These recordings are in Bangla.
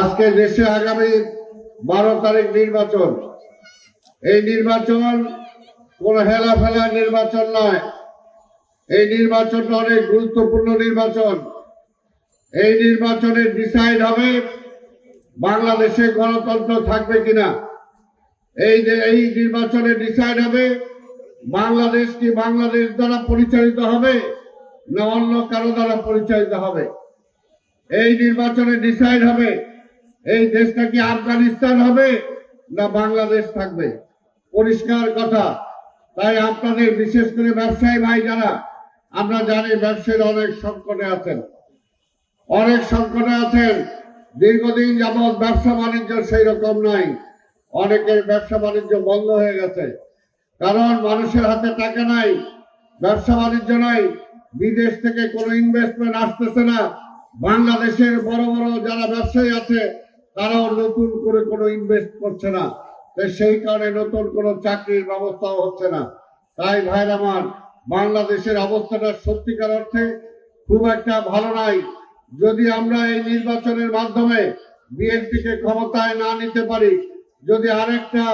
আজকে দেশে আগামী 12 তারিখ নির্বাচন। এই নির্বাচন কোন হেলাফেলা নির্বাচন নয়। এই নির্বাচনটা অনেক গুরুত্বপূর্ণ নির্বাচন। এই নির্বাচনে ডিসাইড হবে বাংলাদেশে গণতন্ত্র থাকবে কিনা। এই নির্বাচনে ডিসাইড হবে বাংলাদেশ কি বাংলাদেশ দ্বারা পরিচালিত হবে না অন্য কারো দ্বারা পরিচালিত হবে। এই নির্বাচনে ডিসাইড হবে এই দেশটা কি আফগানিস্তান হবে না বাংলাদেশ থাকবে। পরিষ্কার কথা। তাই আপনাদের বিশেষ করে ব্যবসায়ী ভাই যারা, আমরা জানি ব্যবসায়ীরা অনেক সংকটে আছেন, দীর্ঘদিন যাবৎ ব্যবসা বাণিজ্য সেই রকম নাই। অনেকের ব্যবসা বাণিজ্য বন্ধ হয়ে গেছে, কারণ মানুষের হাতে টাকা নাই, ব্যবসা বাণিজ্য নাই, বিদেশ থেকে কোনো ইনভেস্টমেন্ট আসতেছে না। বাংলাদেশের বড় বড় যারা ব্যবসায়ী আছে তারাও নতুন করে কোনো ইনভেস্ট করছে না, সেই কারণে নতুন কোনো চাকরির ব্যবস্থাও হচ্ছে না। তাই ভাইর আমার, বাংলাদেশের অবস্থাটা সত্যিকার অর্থে খুব একটা ভালো নাই। যদি আমরা এই নির্বাচনের মাধ্যমে বিএনপিকে ক্ষমতায় না নিতে পারি, যদি আরেকটা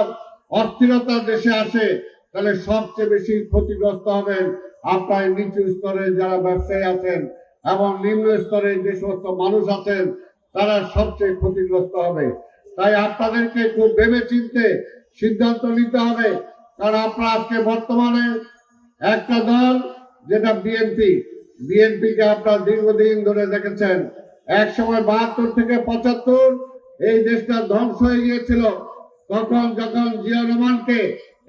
অস্থিরতা দেশে আসে, তাহলে সবচেয়ে বেশি ক্ষতিগ্রস্ত হবেন আপনার নিচু স্তরে যারা ব্যবসায়ী আছেন এবং নিম্ন স্তরে যে সমস্ত মানুষ আছেন, তারা সবচেয়ে ক্ষতিগ্রস্ত হবে। তাই আপনাদেরকে খুব ভেবে চিন্তে সিদ্ধান্ত নিতে হবে। কারণ আপনারা আজকে বর্তমানে একটা দল যেটা বিএনপিকে আপনারা দীর্ঘদিন ধরে দেখেছেন। এক সময় 72 থেকে 75 এই দেশটা ধ্বংস হয়ে গিয়েছিল। তখন যখন জিয়া রহমানকে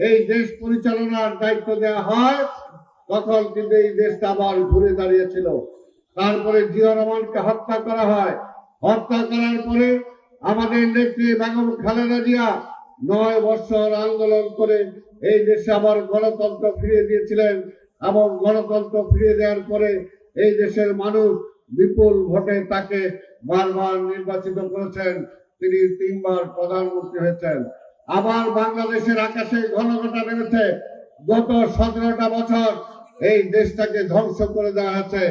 এই দেশ পরিচালনার দায়িত্ব দেওয়া হয়, তখন কিন্তু এই দেশটা আবার ঘুরে দাঁড়িয়েছিল। তারপরে জিয়া রহমানকে হত্যা করা হয়। হত্যা করার পরে আমাদের নেত্রী বেগম খালেদা জিয়া 9 বছর আন্দোলন করে এই দেশে আবার গণতন্ত্র ফিরিয়ে দিয়েছিলেন এবং গণতন্ত্র ফিরিয়ে দেওয়ার পরে এই দেশের মানুষ বিপুল ভোটে তাকে বারবার নির্বাচিত করেছেন। তিনি 3 বার প্রধানমন্ত্রী হয়েছেন। আবার বাংলাদেশের আকাশে ঘনঘটা নেমেছে। গত 17টা বছর এই দেশটাকে ধ্বংস করে দেওয়া হয়েছে।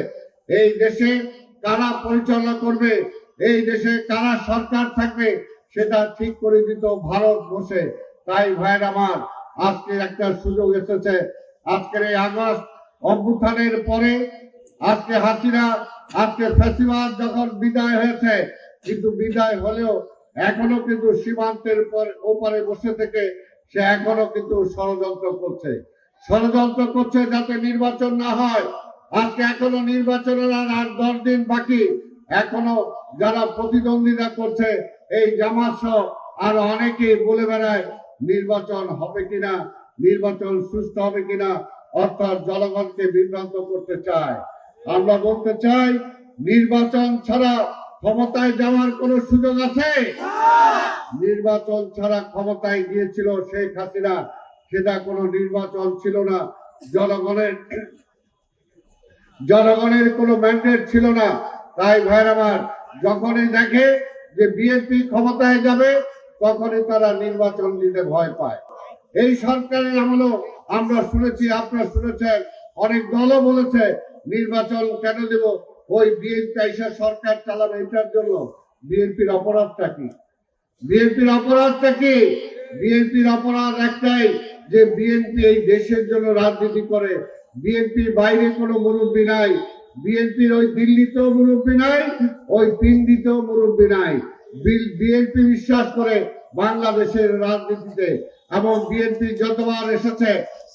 এই দেশে কারা পরিচালনা করবে, এই দেশে কারা সরকার থাকবে, সেটা ঠিক করে দিত ভারত বসে। তাই ভাইয়ের আমার, আজকে একটা সুযোগ এসেছে। আজকের এই আগস্ট অভ্যুত্থানের পরে আজকে হাসিনা, আজকে ফ্যাসিবাদ যখন বিদায় হয়েছে, কিন্তু বিদায় হলেও এখনো কিন্তু সীমান্তের ওপারে বসে থেকে সে এখনো কিন্তু ষড়যন্ত্র করছে যাতে নির্বাচন না হয়। আজকে এখনো নির্বাচনের আর 10 দিন বাকি। এখনো যারা প্রতিদ্বন্দ্বিতা করছে এই জামাত সহ আর অনেকে বলে বেড়ায় নির্বাচন হবে কিনা, নির্বাচন সুস্থ হবে কিনা, অর্থাৎ জনগণকে বিভ্রান্ত করতে চায়। আমরা বলতে চাই, নির্বাচন ছাড়া ক্ষমতায় যাওয়ার কোন সুযোগ আছে? নির্বাচন ছাড়া ক্ষমতায় গিয়েছিল শেখ হাসিনা, সেটা কোনো নির্বাচন ছিল না। জনগণের কোনো ম্যান্ডেট ছিল না। তাই ভাইর আমার, যখনই দেখে যে বিএনপি ক্ষমতায় যাবে, তখনই তারা নির্বাচন দিতে ভয় পায়। এই সরকারের আমলেও আমরা শুনেছি, আপনারা শুনেছেন, অনেক দলও বলেছে নির্বাচন কেন দেব, ওই বিএনপি এসে সরকার চালাবে। এটার জন্য বিএনপির অপরাধটা কি? বিএনপির অপরাধ একটাই, যে বিএনপি এই দেশের জন্য রাজনীতি করে। বিএনপির বাইরে কোনো মুরব্বী নাই। বিএনপির ওই দিল্লিতেও মুরব্বী নাই, ওই পিন্ডিতেও মুরব্বী নাই। বিএনপি বিশ্বাস করে বাংলাদেশের রাজনীতিতে, এবং বিএনপি যতবার এসেছে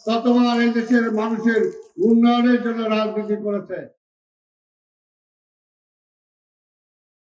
ততবার এই দেশের মানুষের উন্নয়নের জন্য রাজনীতি করেছে।